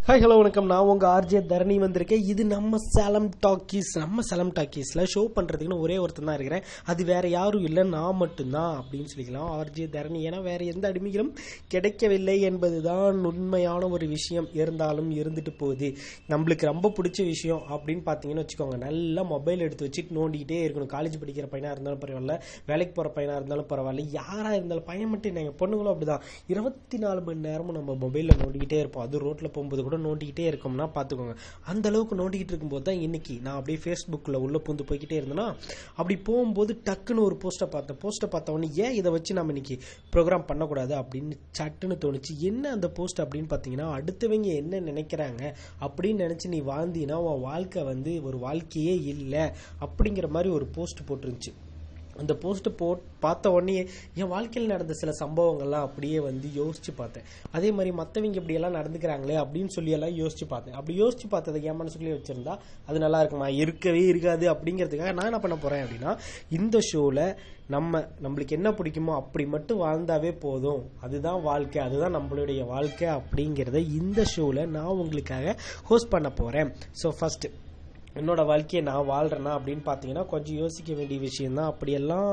Hi hello வணக்கம். நான் உங்கள் ஆர்ஜே தரணி வந்திருக்கேன். இது நம்ம சேலம் டாக்கீஸில் ஷோ பண்ணுறதுக்குன்னு ஒரே ஒருத்தன் தான் இருக்கிறேன். அது வேறு யாரும் இல்லை, நான் மட்டும்தான் அப்படின்னு சொல்லிக்கலாம். ஆர்ஜே தரணி. ஏன்னா வேறு எந்த அடிமைகளும் கிடைக்கவில்லை என்பது தான் உண்மையான ஒரு விஷயம். இருந்தாலும் இருந்துட்டு போகுது. நம்மளுக்கு ரொம்ப பிடிச்ச விஷயம் அப்படின்னு பார்த்தீங்கன்னு வச்சுக்கோங்க, நல்லா மொபைல் எடுத்து வச்சுட்டு நோண்டிக்கிட்டே இருக்கணும். காலேஜ் படிக்கிற பையனாக இருந்தாலும் பரவாயில்ல, வேலைக்கு போகிற பையனாக இருந்தாலும் பரவாயில்ல, யாராக இருந்தாலும், பையன் மட்டும் இல்லைங்க, பொண்ணுங்களும் அப்படி தான். 24 மணி நேரமும் நம்ம மொபைலில் நோண்டிக்கிட்டே இருப்போம். அது ரோட்டில் போகும்போது கூட நோண்டிக்கிட்டே இருக்கோம்னா பார்த்துக்கோங்க. அந்த அளவுக்கு நோண்டிக்கிட்டு இருக்கும்போது தான் இன்னைக்கு நான் அப்படியே ஃபேஸ்புக்கில் உள்ள பூந்து போய்கிட்டே இருந்தேன்னா, அப்படி போகும்போது டக்குன்னு ஒரு போஸ்ட்டை பார்த்த உடனே ஏன் இதை வச்சு நம்ம இன்னைக்கு ப்ரோக்ராம் பண்ணக்கூடாது அப்படின்னு சட்டுன்னு தோணுச்சு. என்ன அந்த போஸ்ட் அப்படின்னு பார்த்தீங்கன்னா, அடுத்தவங்க என்ன நினைக்கிறாங்க அப்படின்னு நினச்சி நீ வாழ்ந்தீங்கன்னா உன் வாழ்க்கை வந்து ஒரு வாழ்க்கையே இல்லை அப்படிங்கிற மாதிரி ஒரு போஸ்ட் போட்டிருந்துச்சு. அந்த போஸ்ட்டை பார்த்த உடனே என் வாழ்க்கையில் நடந்த சில சம்பவங்கள்லாம் அப்படியே வந்து யோசிச்சு பார்த்தேன். அதே மாதிரி மற்றவங்க இப்படியெல்லாம் நடந்துக்கிறாங்களே அப்படின்னு சொல்லியெல்லாம் யோசிச்சு பார்த்தேன். அப்படி யோசிச்சு பார்த்ததை என் மனசுக்குள்ளேயே வச்சிருந்தா அது நல்லா இருக்குமா? இருக்கவே இருக்காது. அப்படிங்கிறதுக்காக நான் என்ன பண்ண போறேன் அப்படின்னா, இந்த ஷோவில் நம்மளுக்கு என்ன பிடிக்குமோ அப்படி மட்டும் வாழ்ந்தாவே போதும், அதுதான் வாழ்க்கை, அதுதான் நம்மளுடைய வாழ்க்கை அப்படிங்கிறத இந்த ஷோவில் நான் உங்களுக்காக ஹோஸ்ட் பண்ண போறேன். ஸோ ஃபர்ஸ்ட் என்னோட வாழ்க்கையை நான் வாழ்கிறேன்னா அப்படின்னு பார்த்தீங்கன்னா கொஞ்சம் யோசிக்க வேண்டிய விஷயந்தான். அப்படியெல்லாம்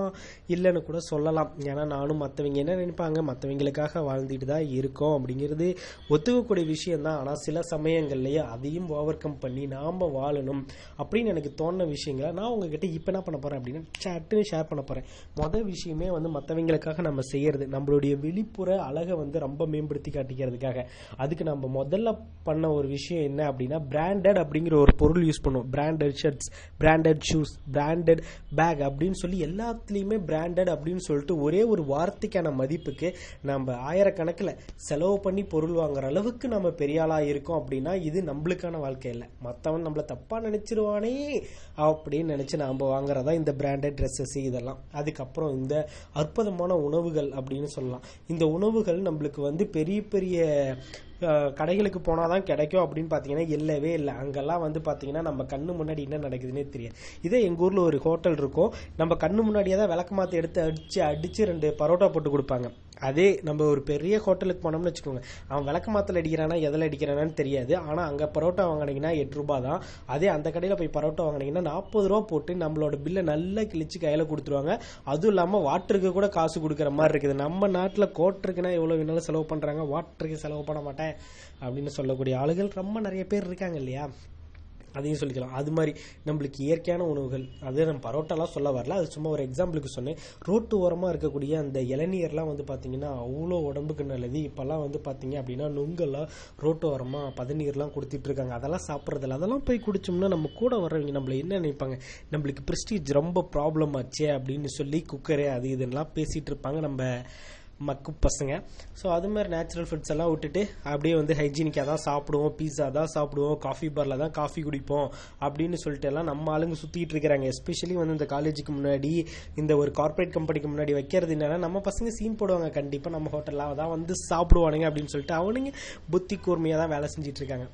இல்லைன்னு கூட சொல்லலாம். ஏன்னா நானும் மற்றவங்க என்ன நினைப்பாங்க, மற்றவங்களுக்காக வாழ்ந்துட்டு தான் இருக்கோம் அப்படிங்கிறது ஒத்துக்கக்கூடிய விஷயந்தான். ஆனால் சில சமயங்கள்லேயே அதையும் ஓவர் கம் பண்ணி நாம் வாழணும் அப்படின்னு எனக்கு தோணுன விஷயங்களை நான் உங்ககிட்ட இப்போ என்ன பண்ண போகிறேன் அப்படின்னா சட்டுன்னு ஷேர் பண்ண போகிறேன். மொதல் விஷயமே வந்து மற்றவங்களுக்காக நம்ம செய்கிறது, நம்மளுடைய வெளிப்புற அழகை வந்து ரொம்ப மேம்படுத்தி காட்டிக்கிறதுக்காக. அதுக்கு நம்ம முதல்ல பண்ண ஒரு விஷயம் என்ன அப்படின்னா, பிராண்டட் அப்படிங்கிற ஒரு பொருள் யூஸ் பண்ணுவோம். Branded shirts, branded shoes, branded bag அப்படின்னு சொல்லி எல்லாத்துலேயுமே பிராண்டட் அப்படின்னு சொல்லிட்டு ஒரே ஒரு வார்த்தைக்கான மதிப்புக்கு நம்ம ஆயிரக்கணக்கில் செலவு பண்ணி பொருள் வாங்குற அளவுக்கு நம்ம பெரிய ஆளாக இருக்கோம் அப்படின்னா இது நம்மளுக்கான வாழ்க்கை இல்லை. மற்றவன் நம்மளை தப்பாக நினைச்சிருவானே அப்படின்னு நினச்சி நாம் வாங்குறதா இந்த பிராண்டட் ட்ரெஸ்ஸஸ் இதெல்லாம். அதுக்கப்புறம் இந்த அற்புதமான உணவுகள் அப்படின்னு சொல்லலாம். இந்த உணவுகள் நம்மளுக்கு வந்து பெரிய பெரிய கடைகளுக்கு போனால் தான் கிடைக்கும் அப்படின்னு பார்த்தீங்கன்னா இல்லவே இல்லை. அங்கெல்லாம் வந்து பார்த்தீங்கன்னா நம்ம கண்ணு முன்னாடி என்ன நடக்குதுன்னே தெரியாது. இதே எங்கள் ஊரில் ஒரு ஹோட்டல் இருக்கும், நம்ம கண்ணு முன்னாடியே தான் விளக்கு மாற்ற எடுத்து அடித்து 2 பரோட்டா போட்டு கொடுப்பாங்க. அதே நம்ம ஒரு பெரிய ஹோட்டலுக்கு போனோம்னு வச்சுக்கோங்க, அவன் விளக்கு மாத்தில் அடிக்கிறானா எதில் அடிக்கிறானான்னு தெரியாது. ஆனால் அங்கே பரோட்டா வாங்கினீங்கன்னா 8 ரூபா தான். அதே அந்த கடையில் போய் பரோட்டா வாங்கினீங்கன்னா 40 ரூபா போட்டு நம்மளோட பில்லை நல்லா கிழிச்சு கையில் கொடுத்துருவாங்க. அதுவும் இல்லாமல் வாட்டருக்கு கூட காசு கொடுக்குற மாதிரி இருக்குது. நம்ம நாட்டில் கோட்டருக்குன்னா எவ்வளோ வேணாலும் செலவு பண்ணுறாங்க, வாட்டருக்கு செலவு பண்ண மாட்டேன் அப்படின்னு சொல்லக்கூடிய ஆளுகள் ரொம்ப நிறைய பேர் இருக்காங்க இல்லையா? அதையும் சொல்லிக்கலாம். அது மாதிரி நம்மளுக்கு இயற்கையான உணவுகள், அது நம்ம பரோட்டாலாம் சொல்ல வரல, அது சும்மா ஒரு எக்ஸாம்பிளுக்கு சொன்னேன். ரோட்டு ஓரமாக இருக்கக்கூடிய அந்த இளநீர்லாம் வந்து பார்த்தீங்கன்னா அவ்வளோ உடம்புக்கு நல்லது. இப்போல்லாம் வந்து பார்த்தீங்க அப்படின்னா நுங்கெல்லாம் ரோட்டு ஓரமாக பதநீர்லாம் கொடுத்துட்டு இருக்காங்க. அதெல்லாம் சாப்பிட்றதில்ல. அதெல்லாம் போய் குடிச்சோம்னா நம்ம கூட வர்றவங்க நம்மளை என்ன நினைப்பாங்க, நம்மளுக்கு ப்ரெஸ்டீஜ் ரொம்ப ப்ராப்ளம் ஆச்சே அப்படின்னு சொல்லி குக்கரே அது இதெல்லாம் பேசிகிட்டு இருப்பாங்க நம்ம மக்கு பசங்க. ஸோ அது மாதிரி நேச்சுரல் ஃபுட்ஸ் எல்லாம் விட்டுட்டு அப்படியே வந்து ஹைஜீனிக்காக தான் சாப்பிடுவோம், பீஸா தான் சாப்பிடுவோம், காஃபி பாரில் தான் காஃபி குடிப்போம் அப்படின்னு சொல்லிட்டு எல்லாம் நம்ம ஆளுங்க சுற்றிட்டு இருக்கிறாங்க. எஸ்பெஷலி வந்து இந்த காலேஜுக்கு முன்னாடி இந்த ஒரு கார்பரேட் கம்பெனிக்கு முன்னாடி வைக்கிறது என்னன்னா, நம்ம பசங்க சீன் போடுவாங்க, கண்டிப்பாக நம்ம ஹோட்டலில் தான் வந்து சாப்பிடுவானுங்க அப்படின்னு சொல்லிட்டு அவனுங்க புத்தி கூர்மையாக தான் வேலை செஞ்சுட்டு இருக்காங்க.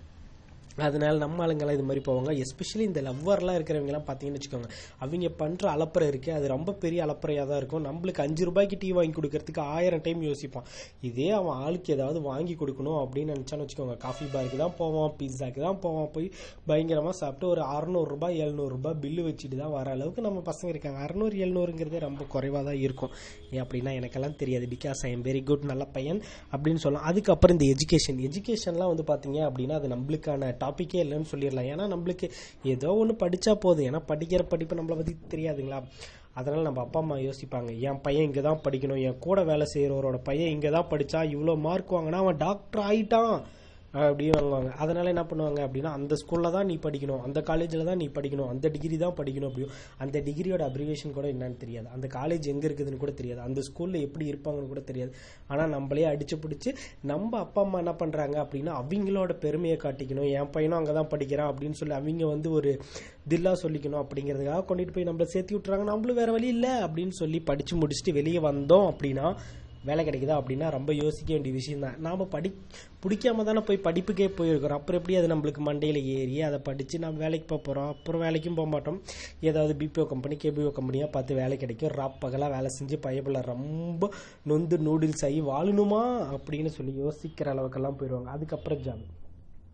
அதனால நம்ம ஆளுங்கெல்லாம் இது மாதிரி போவாங்க. எஸ்பெஷலி இந்த லவ்வர்லாம் இருக்கிறவங்கலாம் பார்த்தீங்கன்னு வச்சுக்கோங்க, அவங்க பண்ணுற அலப்பறை இருக்குது, அது ரொம்ப பெரிய அலப்பறையாக தான் இருக்கும். நம்மளுக்கு 5 ரூபாய்க்கு டீ வாங்கி கொடுக்கறதுக்கு 1000 டைம் யோசிப்பான். இதே அவன் ஆளுக்கு ஏதாவது வாங்கி கொடுக்கணும் அப்படின்னு நினச்சான்னு வச்சுக்கோங்க, காஃபி பாருக்கு தான் போவான், பீஸாக்கு தான் போவான், போய் பயங்கரமாக சாப்பிட்டு ஒரு 600 ரூபாய் 700 ரூபாய் பில்லு வச்சுட்டு தான் வர அளவுக்கு நம்ம பசங்க இருக்காங்க. 600 700ங்கிறதே ரொம்ப குறைவாக தான் இருக்கும். ஏன் அப்படின்னா எனக்கெல்லாம் தெரியாது, because I am very good, நல்ல பையன் அப்படின்னு சொல்லலாம். அதுக்கப்புறம் இந்த எஜுகேஷன்லாம் வந்து பார்த்தீங்க அப்படின்னா அது நம்மளுக்கான டாப்பிக்கே இல்லைன்னு சொல்லிடலாம். ஏன்னா நம்மளுக்கு ஏதோ ஒன்று படித்தா போதும். ஏன்னா படிக்கிற படிப்பு நம்மளை பற்றி தெரியாதுங்களா? அதனால் நம்ம அப்பா அம்மா யோசிப்பாங்க, என் பையன் இங்கே தான் படிக்கணும், என் கூட வேலை செய்கிறவரோட பையன் இங்கே தான் படித்தா இவ்வளோ மார்க் வாங்கினா அவன் டாக்டர் ஆகிட்டான் அப்படி வாங்குவாங்க. அதனால் என்ன பண்ணுவாங்க அப்படின்னா, அந்த ஸ்கூலில் தான் நீ படிக்கணும், அந்த காலேஜில் தான் நீ படிக்கணும், அந்த டிகிரி தான் படிக்கணும். அப்படியும் அந்த டிகிரியோட அப்ரிவேஷன் கூட என்னன்னு தெரியாது, அந்த காலேஜ் எங்கே இருக்குதுன்னு கூட தெரியாது, அந்த ஸ்கூலில் எப்படி இருப்பாங்கன்னு கூட தெரியாது. ஆனால் நம்மளே அடித்து பிடிச்சி நம்ம அப்பா அம்மா என்ன பண்ணுறாங்க அப்படின்னா அவங்களோட பெருமையை காட்டிக்கணும், என் பையனும் அங்கே தான் படிக்கிறான் அப்படின்னு சொல்லி அவங்க வந்து ஒரு தில்லா சொல்லிக்கணும் அப்படிங்கிறதுக்காக கொண்டுட்டு போய் நம்மளை சேர்த்து விட்டுறாங்க. நம்மளும் வேறு வழி இல்லை அப்படின்னு சொல்லி படித்து முடிச்சுட்டு வெளியே வந்தோம் அப்படின்னா வேலை கிடைக்குதா அப்படின்னா ரொம்ப யோசிக்க வேண்டிய விஷயம் தான். நாம் பிடிக்காம தானே போய் படிப்புக்கே போயிருக்கிறோம். அப்புறம் எப்படி அது நம்மளுக்கு மண்டையில் ஏறி அதை படித்து நம்ம வேலைக்கு போகிறோம். அப்புறம் வேலைக்கும் போக மாட்டோம், ஏதாவது பிபிஓ கம்பெனி கேபிஓ கம்பெனியாக பார்த்து வேலை கிடைக்கும். பகலாக வேலை செஞ்சு பயப்பில் ரொம்ப நொந்து நூடுல்ஸ் ஆகி வாழணுமா அப்படின்னு சொல்லி யோசிக்கிற அளவுக்கெல்லாம் போயிடுவாங்க. அதுக்கப்புறம் ஜாப்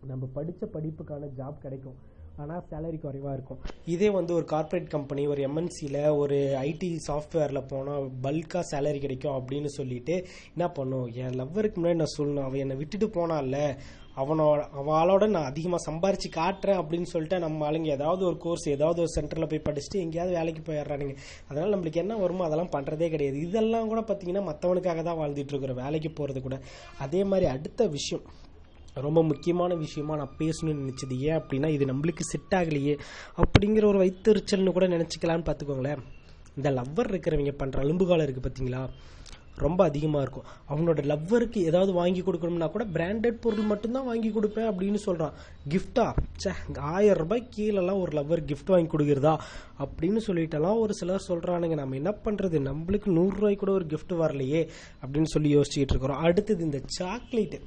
நம்ம படித்த படிப்புக்கான ஜாப் கிடைக்கும், ஆனால் சேலரி குறைவாக இருக்கும். இதே வந்து ஒரு கார்ப்பரேட் கம்பெனி, ஒரு எம்என்சியில் ஒரு ஐடி சாஃப்ட்வேரில் போனால் பல்காக சேலரி கிடைக்கும் அப்படின்னு சொல்லிட்டு என்ன பண்ணும், என் லவ்வருக்கு முன்னாடி நான் சொல்லணும், அவன் என்னை விட்டுட்டு போனால அவளோட நான் அதிகமாக சம்பாரிச்சு காட்டுறேன் அப்படின்னு சொல்லிட்டு நம்ம ஆளுங்க ஏதாவது ஒரு கோர்ஸ் ஏதாவது ஒரு சென்டரில் போய் படிச்சுட்டு எங்கேயாவது வேலைக்கு போயிடுறானுங்க. அதனால் நம்மளுக்கு என்ன வருமோ அதெல்லாம் பண்ணுறதே கிடையாது. இதெல்லாம் கூட பார்த்தீங்கன்னா மற்றவனுக்காக தான் வாழ்ந்துட்டு இருக்கிற, வேலைக்கு போகிறது கூட. அதே மாதிரி அடுத்த விஷயம், ரொம்ப முக்கியமான விஷயமா நான் பேசணும்னு நினச்சது ஏன் அப்படின்னா, இது நம்மளுக்கு செட் ஆகலையே அப்படிங்கிற ஒரு வைத்தறிச்சல்னு கூட நினச்சிக்கலான்னு பார்த்துக்கோங்களேன். இந்த லவ்வர் இருக்கிறவங்க பண்ணுற அலும்புகாலம் இருக்குது பார்த்தீங்களா, ரொம்ப அதிகமாக இருக்கும். அவனோட லவ்வருக்கு ஏதாவது வாங்கி கொடுக்கணும்னா கூட பிராண்டட் பொருள் மட்டும்தான் வாங்கி கொடுப்பேன் அப்படின்னு சொல்கிறான். கிஃப்டா, 1000 ரூபாய் கீழெல்லாம் ஒரு லவ்வர் கிஃப்ட் வாங்கி கொடுக்குறதா அப்படின்னு சொல்லிட்டெல்லாம் ஒரு சிலர் சொல்கிறானுங்க. நம்ம என்ன பண்ணுறது, நம்மளுக்கு 100 ரூபாய்க்கு கூட ஒரு கிஃப்ட் வரலையே அப்படின்னு சொல்லி யோசிச்சுட்டு இருக்கிறோம். அடுத்தது இந்த சாக்லேட்டு.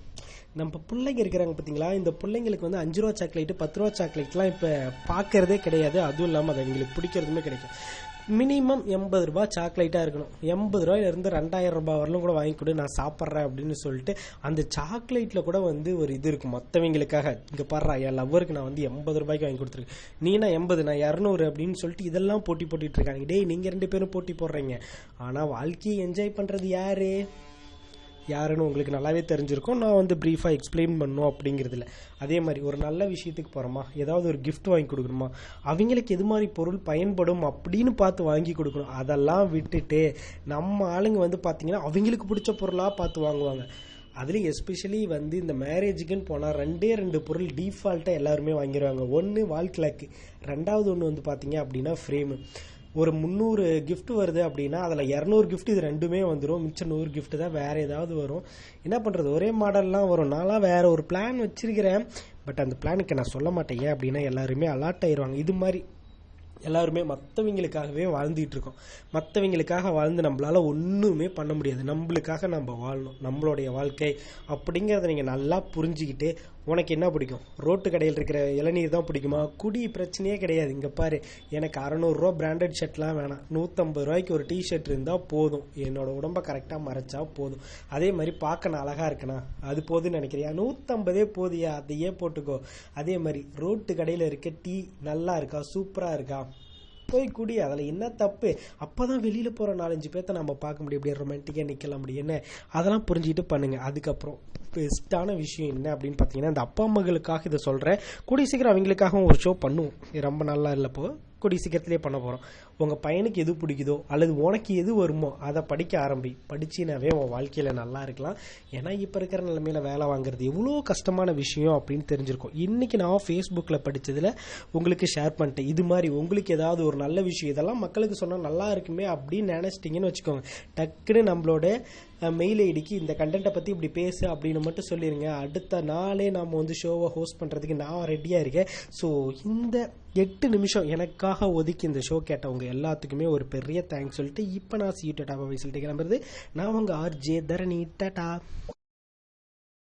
நம்ம பிள்ளைங்க இருக்கிறாங்க பார்த்தீங்களா, இந்த பிள்ளைங்களுக்கு வந்து 5 ரூபா சாக்லேட்டு 10 ரூபா சாக்லேட்லாம் இப்போ பார்க்கறதே கிடையாது. அதுவும் இல்லாமல் அது எங்களுக்கு பிடிக்கிறதுமே கிடைக்கும். மினிமம் 80 ரூபாய் சாக்லேட்டாக இருக்கணும். 80 ரூபாயிலிருந்து 2000 ரூபாய் வரலும் கூட வாங்கி கொடு, நான் சாப்பிட்றேன் அப்படின்னு சொல்லிட்டு அந்த சாக்லேட்டில் கூட வந்து ஒரு இது இருக்கும் மற்றவங்களுக்காக. இங்கே பாடுறா, என் லவ்வருக்கு நான் வந்து 80 ரூபாய்க்கு வாங்கி கொடுத்துருக்கேன், நீனா 80 நான் 200 அப்படின்னு சொல்லிட்டு இதெல்லாம் போட்டுட்டு இருக்காங்க. டேய், நீங்கள் 2 பேரும் போட்டி போடுறீங்க, ஆனால் வாழ்க்கையை என்ஜாய் பண்ணுறது யாருன்னு உங்களுக்கு நல்லாவே தெரிஞ்சிருக்கும். நான் வந்து ப்ரீஃபாக எக்ஸ்பிளைன் பண்ணணும் அப்படிங்கிறதுல. அதே மாதிரி ஒரு நல்ல விஷயத்துக்கு போகிறோமா, ஏதாவது ஒரு கிஃப்ட் வாங்கி கொடுக்கணுமா, அவங்களுக்கு எது மாதிரி பொருள் பயன்படும் அப்படின்னு பார்த்து வாங்கி கொடுக்கணும். அதெல்லாம் விட்டுட்டு நம்ம ஆளுங்க வந்து பார்த்தீங்கன்னா அவங்களுக்கு பிடிச்ச பொருளாக பார்த்து வாங்குவாங்க. அதுலேயும் எஸ்பெஷலி வந்து இந்த மேரேஜுக்குன்னு போனால் 2 பொருள் டிஃபால்ட்டாக எல்லாருமே வாங்கிடுவாங்க. ஒன்று வால் கிளாக்கு, 2வது ஒன்று வந்து பார்த்தீங்க அப்படின்னா ஃப்ரேமு. ஒரு 300 கிஃப்ட் வருது அப்படின்னா அதில் 200 கிஃப்ட் இது ரெண்டுமே வந்துடும், மிச்சம் 100 கிஃப்ட் தான் வேறு ஏதாவது வரும். என்ன பண்ணுறது, ஒரே மாடல்லாம் வரும். நான்லாம் வேறு ஒரு பிளான் வச்சிருக்கிறேன், பட் அந்த பிளானுக்கு நான் சொல்ல மாட்டேன். ஏன் அப்படின்னா எல்லாருமே அலர்ட் ஆயிடுவாங்க. இது மாதிரி எல்லாருமே மற்றவங்களுக்காகவே வாழ்ந்துட்டு இருக்கோம். மற்றவங்களுக்காக வாழ்ந்து நம்மளால ஒன்றுமே பண்ண முடியாது. நம்மளுக்காக நம்ம வாழணும், நம்மளுடைய வாழ்க்கை அப்படிங்கிறத நீங்கள் நல்லா புரிஞ்சுக்கிட்டு, உனக்கு என்ன பிடிக்கும், ரோட்டு கடையில் இருக்கிற இளநீர் தான் பிடிக்குமா, குடி பிரச்சனையே கிடையாது. இங்கே பாரு, எனக்கு 600 ரூபா பிராண்டட் ஷர்ட்லாம் வேணாம், 150 ரூபாய்க்கு ஒரு டிஷர்ட் இருந்தால் போதும், என்னோட உடம்பை கரெக்டாக மறைச்சா போதும். அதே மாதிரி பார்க்க நான் அழகாக இருக்கேனா, அது போதுன்னு நினைக்கிறியா, 150 போதியா, அதையே போட்டுக்கோ. அதே மாதிரி ரோட்டு கடையில் இருக்க டீ நல்லா இருக்கா, சூப்பராக இருக்கா, போய் குடி, அதில் என்ன தப்பு. அப்போ தான் வெளியில் போகிற 4-5 பேர்த்த நம்ம பார்க்க முடியும், அப்படியே ரொமான்டிக்காக நிற்கலாம் முடியும். என்ன, அதெல்லாம் புரிஞ்சுக்கிட்டு பண்ணுங்கள். அதுக்கப்புறம் பெஸ்ட்டான விஷயம் என்ன அப்படின்னு பார்த்தீங்கன்னா, இந்த அப்பா அம்மாங்களுக்காக இதை சொல்கிறேன், கூடிய சீக்கிரம் அவங்களுக்காகவும் ஒரு ஷோ பண்ணுவோம். ரொம்ப நல்லா இல்லைப்போ, கூடிய சீக்கிரத்திலே பண்ண போகிறோம். உங்கள் பையனுக்கு எது பிடிக்குதோ அல்லது உனக்கு எது வருமோ அதை படிக்க ஆரம்பி. படிச்சினாவே உன் வாழ்க்கையில் நல்லா இருக்கலாம். ஏன்னா இப்போ இருக்கிற நிலைமையில வேலை வாங்குறது எவ்வளோ கஷ்டமான விஷயம் அப்படின்னு தெரிஞ்சிருக்கும். இன்றைக்கி நான் ஃபேஸ்புக்கில் படித்ததில் உங்களுக்கு ஷேர் பண்ணிட்டேன். இது மாதிரி உங்களுக்கு ஏதாவது ஒரு நல்ல விஷயம் இதெல்லாம் மக்களுக்கு சொன்னால் நல்லா இருக்குமே அப்படின்னு நினச்சிட்டிங்கன்னு வச்சுக்கோங்க, டக்குன்னு நம்மளோட மெயில் ஐடிக்கு இந்த கண்டென்ட்டை பற்றி இப்படி பேசு அப்படின்னு மட்டும் சொல்லிடுங்க. அடுத்த நாளே நாம் வந்து ஷோவை ஹோஸ்ட் பண்ணுறதுக்கு நான் ரெடியாக இருக்கேன். ஸோ இந்த 8 நிமிஷம் எனக்காக ஒதுக்கி இந்த ஷோ கேட்டவங்க எல்லாத்துக்குமே ஒரு பெரிய தேங்க்ஸ் சொல்லிட்டு இப்போ நான் சீட்டு டாபா சொல்லிட்டு கிளம்புறது. நான் உங்கள் ஆர்ஜே தரணி. டாடா.